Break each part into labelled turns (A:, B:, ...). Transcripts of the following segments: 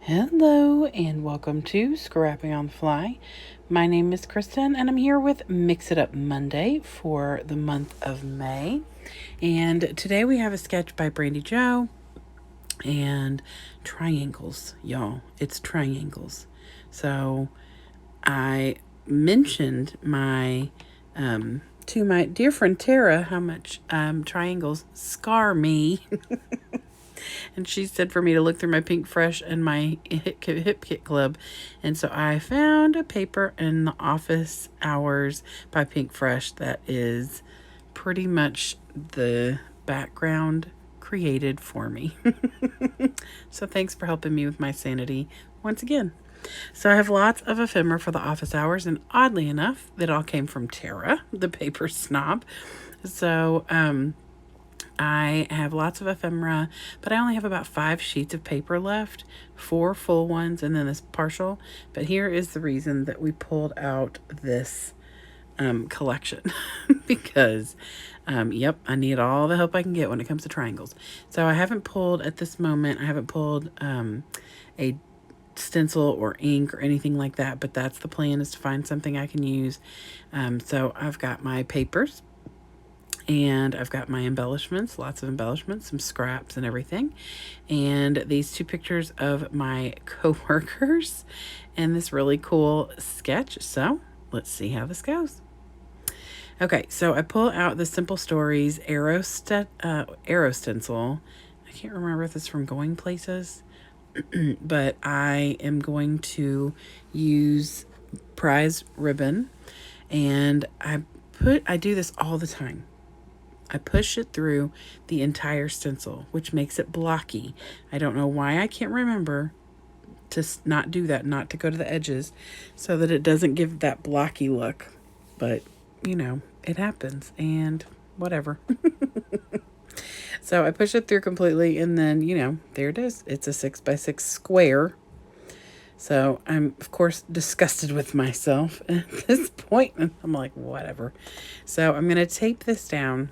A: Hello and welcome to Scrapping on the Fly. My name is Kristen and I'm here with Mix It Up Monday for the month of May. And today we have a sketch by Brandy Joe and triangles, y'all. It's triangles. So I mentioned to my dear friend Tara how much triangles scar me. And she said for me to look through my Pink Fresh and my Hip Kit Club. And so I found a paper in the Office Hours by Pink Fresh that is pretty much the background created for me. So thanks for helping me with my sanity once again. So I have lots of ephemera for the office hours, and oddly enough, it all came from Tara, the paper snob. So I have lots of ephemera, but I only have about 5 sheets of paper left, 4 full ones and then this partial. But here is the reason that we pulled out this collection because, yep, I need all the help I can get when it comes to triangles. So I haven't pulled at this moment, I haven't pulled a stencil or ink or anything like that, but that's the plan, is to find something I can use. So I've got my papers. And I've got my embellishments, lots of embellishments, some scraps and everything. And these 2 pictures of my coworkers and this really cool sketch. So let's see how this goes. Okay, so I pull out the Simple Stories arrow stencil. I can't remember if it's from Going Places, but I am going to use prize ribbon. And I do this all the time. I push it through the entire stencil, which makes it blocky. I don't know why I can't remember to not do that, not to go to the edges, so that it doesn't give that blocky look. But, it happens, and whatever. So I push it through completely, and then, there it is. It's a 6x6 square. So I'm, of course, disgusted with myself at this point, and I'm like, whatever. So I'm going to tape this down,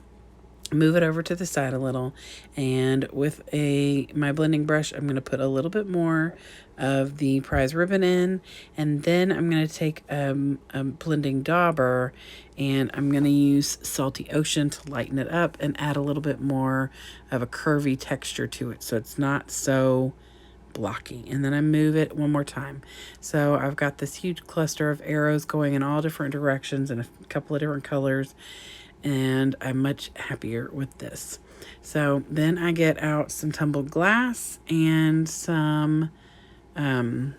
A: move it over to the side a little, and with my blending brush, I'm going to put a little bit more of the prize ribbon in, and then I'm going to take a blending dauber, and I'm going to use Salty Ocean to lighten it up and add a little bit more of a curvy texture to it, so it's not so blocky. And then I move it one more time. So I've got this huge cluster of arrows going in all different directions and a couple of different colors, and I'm much happier with this. So then I get out some tumbled glass and some, I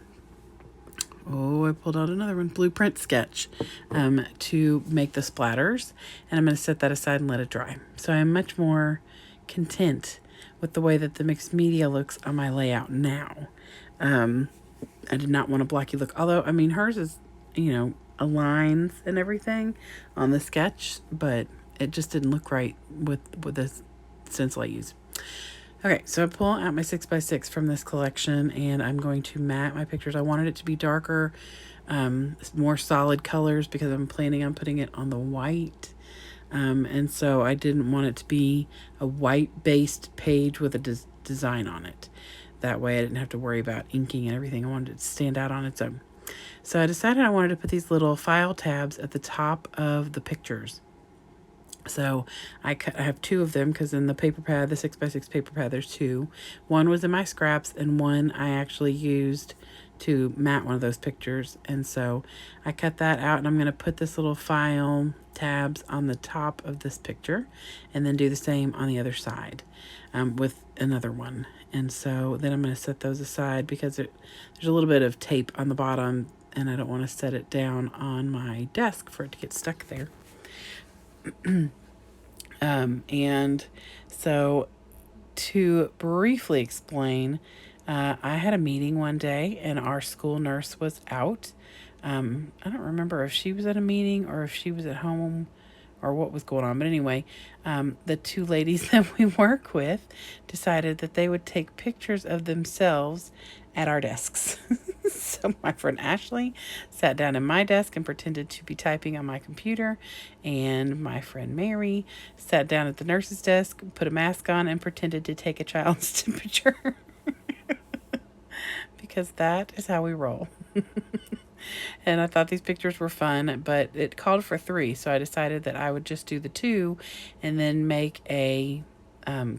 A: pulled out another one, Blueprint Sketch, to make the splatters. And I'm going to set that aside and let it dry. So I'm much more content with the way that the mixed media looks on my layout now. I did not want a blocky look, although, hers is, lines and everything on the sketch, but it just didn't look right with the stencil I use. Okay, so I pull out my 6x6 from this collection, and I'm going to matte my pictures. I wanted it to be darker, more solid colors, because I'm planning on putting it on the white. And so I didn't want it to be a white-based page with a design on it. That way I didn't have to worry about inking and everything. I wanted it to stand out on its own. So I decided I wanted to put these little file tabs at the top of the pictures. So I have 2 of them, because in the paper pad, the 6x6 paper pad, there's 2. One was in my scraps, and one I actually used to matte one of those pictures. And so I cut that out, and I'm going to put this little file tabs on the top of this picture, and then do the same on the other side with another one. And so then I'm going to set those aside, because there's a little bit of tape on the bottom, and I don't want to set it down on my desk for it to get stuck there. And so to briefly explain, I had a meeting one day, and our school nurse was out. I don't remember if she was at a meeting or if she was at home or what was going on. But anyway, the 2 ladies that we work with decided that they would take pictures of themselves at our desks. So my friend Ashley sat down at my desk and pretended to be typing on my computer, and my friend Mary sat down at the nurse's desk, put a mask on, and pretended to take a child's temperature. because that is how we roll. And I thought these pictures were fun, but it called for 3, so I decided that I would just do the 2 and then make a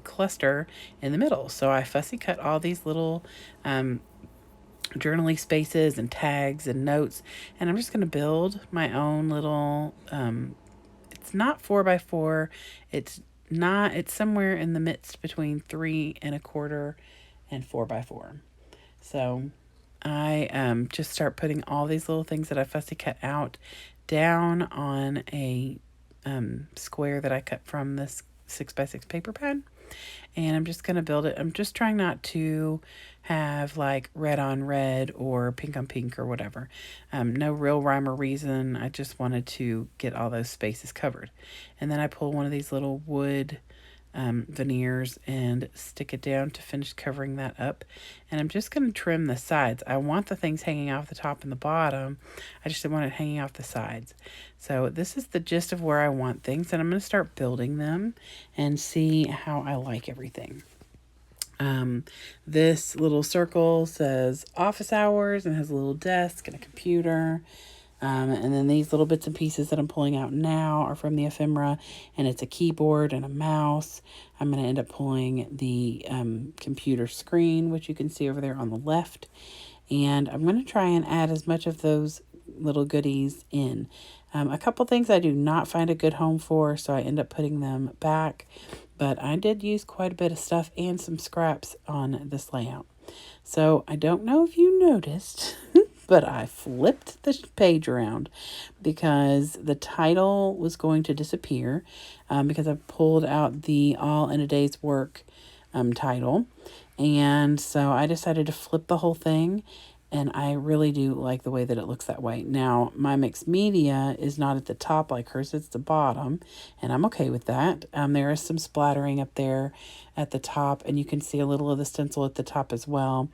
A: cluster in the middle. So I fussy cut all these little journaling spaces and tags and notes, and I'm just going to build my own little it's not 4x4, it's not, it's somewhere in the midst between 3 1/4 and 4x4. So I just start putting all these little things that I fussy cut out down on a square that I cut from this 6x6 paper pad. And I'm just going to build it. I'm just trying not to have like red on red or pink on pink or whatever. No real rhyme or reason. I just wanted to get all those spaces covered. And then I pull one of these little wood veneers and stick it down to finish covering that up. And I'm just going to trim the sides. I want the things hanging off the top and the bottom. I just want it hanging off the sides. So this is the gist of where I want things, and I'm going to start building them and see how I like everything. This little circle says office hours and has a little desk and a computer. And then these little bits and pieces that I'm pulling out now are from the ephemera, and it's a keyboard and a mouse. I'm going to end up pulling the computer screen, which you can see over there on the left. And I'm going to try and add as much of those little goodies in. A couple things I do not find a good home for, so I end up putting them back. But I did use quite a bit of stuff and some scraps on this layout. So I don't know if you noticed, but I flipped the page around because the title was going to disappear because I pulled out the All in a Day's Work title. And so I decided to flip the whole thing, and I really do like the way that it looks that way. Now, my mixed media is not at the top like hers, it's the bottom, and I'm okay with that. There is some splattering up there at the top, and you can see a little of the stencil at the top as well.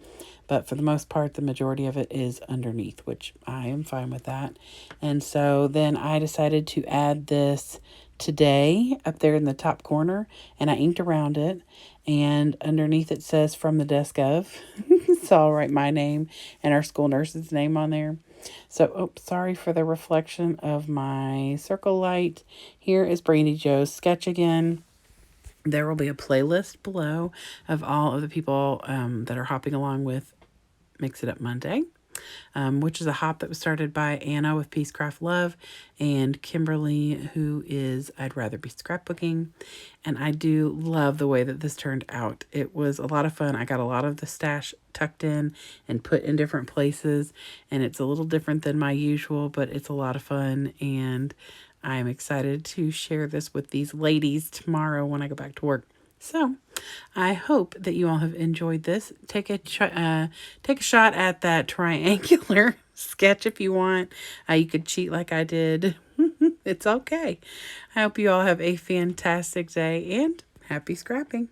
A: But for the most part, the majority of it is underneath, which I am fine with that. And so then I decided to add this today up there in the top corner, and I inked around it, and underneath it says from the desk of. So I'll write my name and our school nurse's name on there. So, sorry for the reflection of my circle light. Here is Brandy Joe's sketch again. There will be a playlist below of all of the people that are hopping along with Mix It Up Monday, which is a hop that was started by Anna with Peacecraft Love and Kimberly, who is I'd Rather Be Scrapbooking. And I do love the way that this turned out. It was a lot of fun. I got a lot of the stash tucked in and put in different places, and it's a little different than my usual, but it's a lot of fun, and I'm excited to share this with these ladies tomorrow when I go back to work. So I hope that you all have enjoyed this. Take a shot at that triangular sketch if you want. You could cheat like I did. It's okay. I hope you all have a fantastic day and happy scrapping.